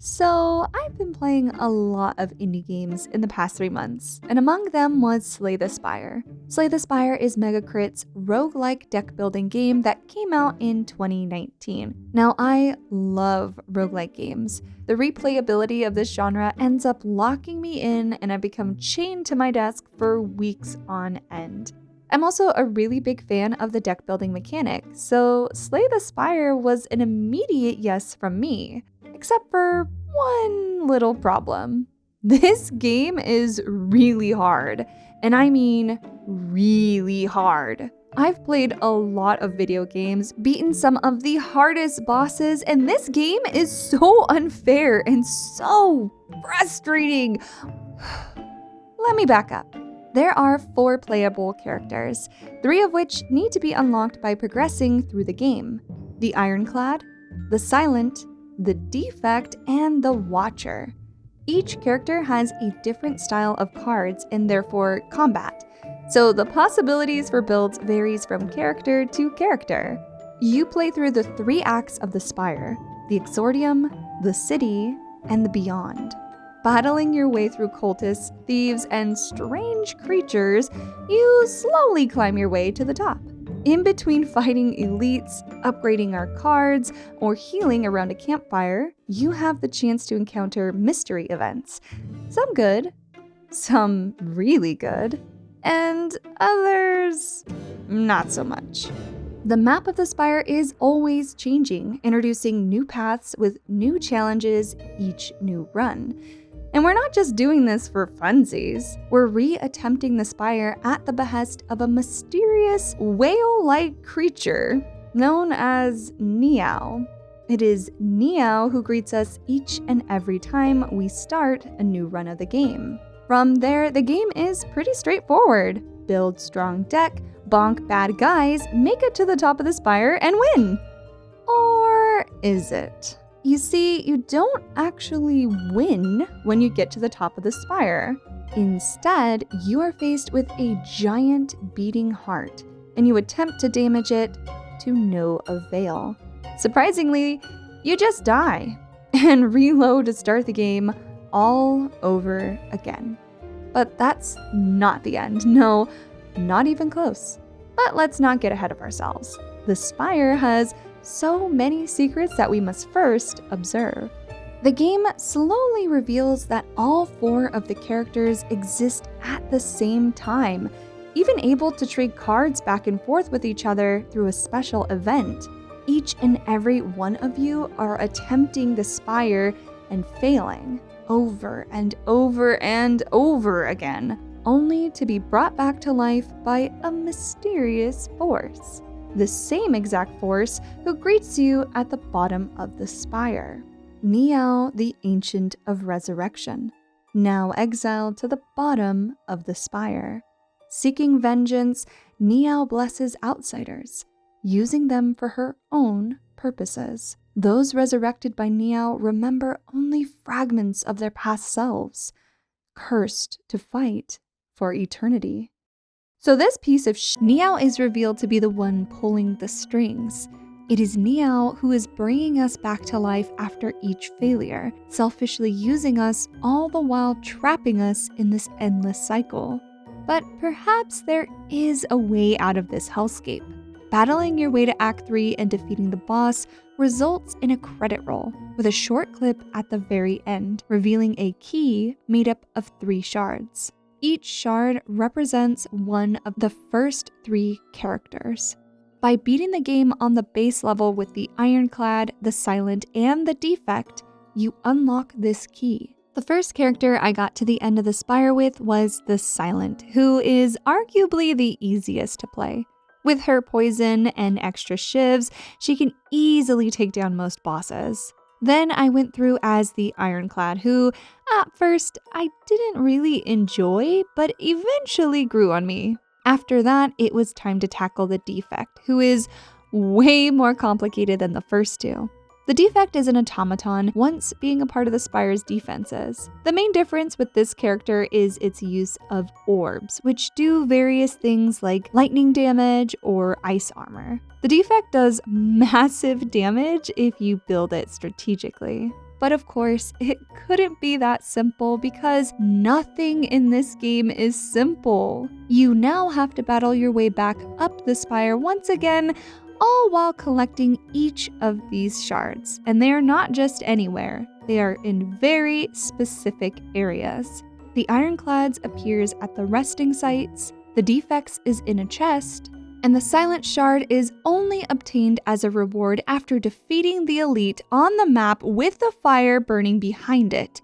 So, I've been playing a lot of indie games in the past 3 months, and among them was Slay the Spire. Slay the Spire is Megacrit's roguelike deck building game that came out in 2019. Now, I love roguelike games. The replayability of this genre ends up locking me in, and I've become chained to my desk for weeks on end. I'm also a really big fan of the deck building mechanic, so Slay the Spire was an immediate yes from me. Except for one little problem. This game is really hard, and I mean really hard. I've played a lot of video games, beaten some of the hardest bosses, and this game is so unfair and so frustrating. Let me back up. There are 4 playable characters, 3 of which need to be unlocked by progressing through the game: the Ironclad, the Silent, the Defect, and the Watcher. Each character has a different style of cards and therefore combat, so the possibilities for builds varies from character to character. You play through the 3 acts of the Spire: the Exordium, the City, and the Beyond. Battling your way through cultists, thieves, and strange creatures, you slowly climb your way to the top. In between fighting elites, upgrading our cards, or healing around a campfire, you have the chance to encounter mystery events. Some good, some really good, and others not so much. The map of the Spire is always changing, introducing new paths with new challenges each new run. And we're not just doing this for funsies. We're re-attempting the Spire at the behest of a mysterious whale-like creature known as Niao. It is Niao who greets us each and every time we start a new run of the game. From there, the game is pretty straightforward. Build strong deck, bonk bad guys, make it to the top of the Spire, and win. Or is it? You see, you don't actually win when you get to the top of the Spire. Instead, you are faced with a giant beating heart, and you attempt to damage it to no avail. Surprisingly, you just die and reload to start the game all over again. But that's not the end. No, not even close. But let's not get ahead of ourselves. The Spire has so many secrets that we must first observe. The game slowly reveals that all 4 of the characters exist at the same time, even able to trade cards back and forth with each other through a special event. Each and every one of you are attempting the Spire and failing over and over and over again, only to be brought back to life by a mysterious force. The same exact force who greets you at the bottom of the Spire. Niao, the Ancient of Resurrection, now exiled to the bottom of the Spire. Seeking vengeance, Niao blesses outsiders, using them for her own purposes. Those resurrected by Niao remember only fragments of their past selves, cursed to fight for eternity. So this piece of Niao is revealed to be the one pulling the strings. It is Niao who is bringing us back to life after each failure, selfishly using us, all the while trapping us in this endless cycle. But perhaps there is a way out of this hellscape. Battling your way to Act 3 and defeating the boss results in a credit roll, with a short clip at the very end, revealing a key made up of 3 shards. Each shard represents one of the first 3 characters. By beating the game on the base level with the Ironclad, the Silent, and the Defect, you unlock this key. The first character I got to the end of the Spire with was the Silent, who is arguably the easiest to play. With her poison and extra shivs, she can easily take down most bosses. Then I went through as the Ironclad, who, at first, I didn't really enjoy, but eventually grew on me. After that, it was time to tackle the Defect, who is way more complicated than the first 2. The Defect is an automaton, once being a part of the Spire's defenses. The main difference with this character is its use of orbs, which do various things like lightning damage or ice armor. The Defect does massive damage if you build it strategically. But of course, it couldn't be that simple because nothing in this game is simple. You now have to battle your way back up the spire once again, all while collecting each of these shards. And they are not just anywhere, they are in very specific areas. The ironclads appears at the resting sites, the defects is in a chest, and the silent shard is only obtained as a reward after defeating the elite on the map with the fire burning behind it.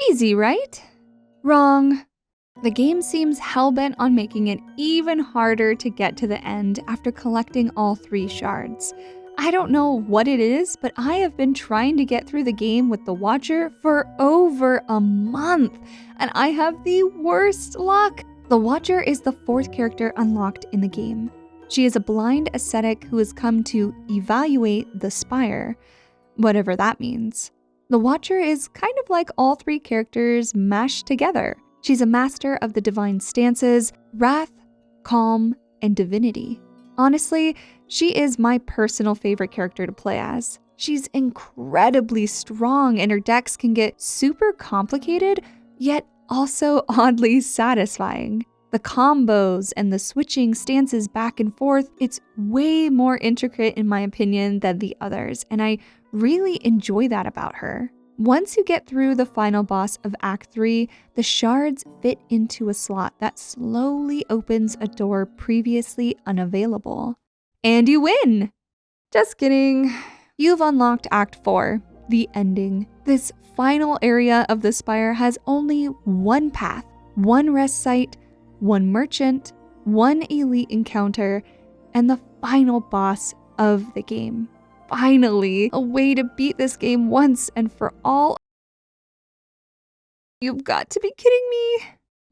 Easy, right? Wrong. The game seems hellbent on making it even harder to get to the end after collecting all 3 shards. I don't know what it is, but I have been trying to get through the game with the Watcher for over a month, and I have the worst luck. The Watcher is the 4th character unlocked in the game. She is a blind ascetic who has come to evaluate the Spire, whatever that means. The Watcher is kind of like all 3 characters mashed together. She's a master of the divine stances, wrath, calm, and divinity. Honestly, she is my personal favorite character to play as. She's incredibly strong and her decks can get super complicated, yet also oddly satisfying. The combos and the switching stances back and forth, it's way more intricate in my opinion than the others, and I really enjoy that about her. Once you get through the final boss of Act 3, the shards fit into a slot that slowly opens a door previously unavailable. And you win! Just kidding. You've unlocked Act 4, the ending. This final area of the Spire has only one path, one rest site, one merchant, one elite encounter, and the final boss of the game. Finally, a way to beat this game once and for all. You've got to be kidding me.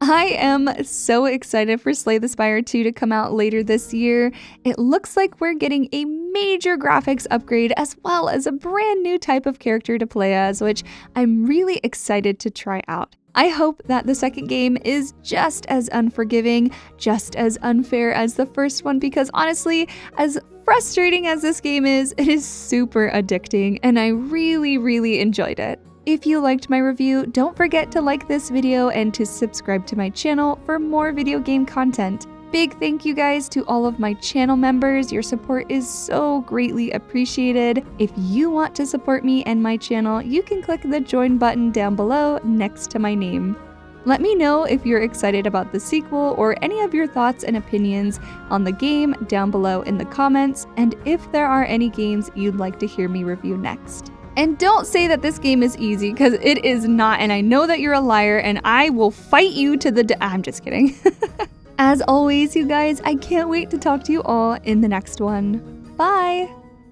I am so excited for Slay the Spire 2 to come out later this year. It looks like we're getting a major graphics upgrade as well as a brand new type of character to play as, which I'm really excited to try out. I hope that the second game is just as unforgiving, just as unfair as the first one, because honestly, as frustrating as this game is, it is super addicting and I really enjoyed it. If you liked my review, don't forget to like this video and to subscribe to my channel for more video game content. Big thank you guys to all of my channel members. Your support is so greatly appreciated. If you want to support me and my channel, you can click the join button down below next to my name. Let me know if you're excited about the sequel or any of your thoughts and opinions on the game down below in the comments, and if there are any games you'd like to hear me review next. And don't say that this game is easy, because it is not, and I know that you're a liar, and I will fight you to the I'm just kidding. As always, you guys, I can't wait to talk to you all in the next one. Bye!